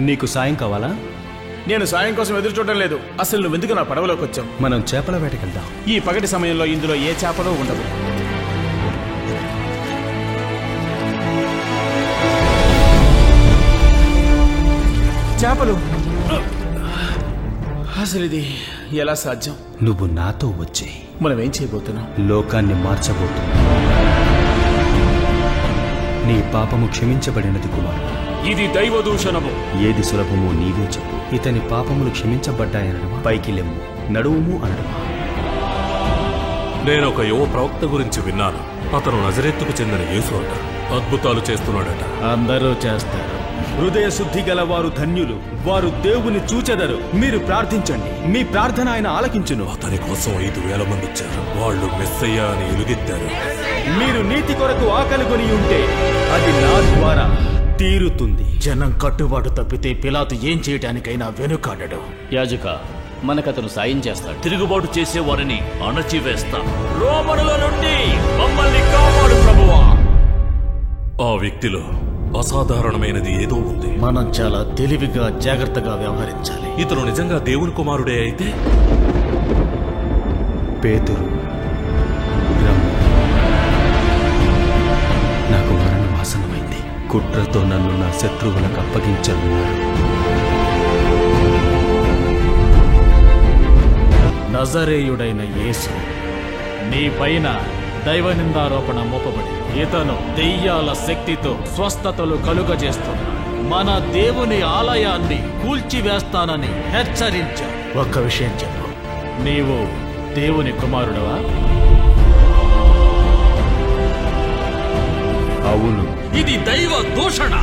నీకు సాయం కావాలా? నేను సాయం కోసం ఎదురు చూడడం లేదు. అసలు నువ్వెందుకు నా పడవలోకి వచ్చావు? మనం చేపల వేటకెళ్దాం. ఈ పగటి సమయంలో ఇందులో ఏ చేపలు ఉండవు. చేపలు? అసలు ఇది ఎలా సాధ్యం? నువ్వు నాతో వచ్చి మనం ఏం చేయబోతున్నాం? లోకాన్ని మార్చబోతున్నా. నీ పాపము క్షమించబడినది కుమారుడు. ఇది దైవ దూషణము. ఏది సులభమో నీవే చెప్పు. ఇతని పాపములు క్షమించబడ్డాయనడమా, పైకి లెమ్ము, నడువుము అనడమా? నేను ఒక యువ ప్రవక్త గురించి విన్నాను. అతను నజరేత్తుకు చెందిన యేసు అంట. అద్భుతాలు చేస్తున్నాడట. అందరూ చేస్తారు. హృదయ శుద్ధి గల వారు ధన్యులు, వారు దేవుని చూచెదరు. మీరు ప్రార్థించండి, మీ ప్రార్థన ఆయన ఆలకించును. అతని కోసం 5,000 మంది వచ్చారు. వాళ్ళు మెస్సయ్య అని ఎలుగెత్తారు. మీరు నీతి కొరకు ఆకలి కొని ఉంటే అది నా ద్వారా తీరుతుంది. జనం కట్టుబాటు తప్పితే పిలాతు ఏం చేయడానికైనా వెనుకాడడు. యాజక, మనకతను సాయం చేస్తాడు. తిరుగుబాటు చేసే వారిని అణచివేస్తా. రోమనుల నుండి మమ్మల్ని కాపాడు ప్రభువా. ఆ వ్యక్తిలో అసాధారణమైనది ఏదో ఉంది. మనం చాలా తెలివిగా జాగ్రత్తగా వ్యవహరించాలి. ఇతను నిజంగా దేవుని కుమారుడే అయితే పేతురు, రమ్ము. నాకు మరణం ఆసన్నమైంది. కుట్రతో నన్ను నా శత్రువులకు అప్పగించనున్నారు. నజరేయుడైన యేసు నీ పైన దైవ నిందారోపణ మోపబడి ఇతను దెయ్యాల శక్తితో స్వస్థతలు కలుగజేస్తున్నాడు. మన దేవుని ఆలయాన్ని కూల్చివేస్తానని హెచ్చరించాడు. ఒక్క విషయం చెప్పు, నీవు దేవుని కుమారుడవా? అవును. ఇది దైవ దూషణ.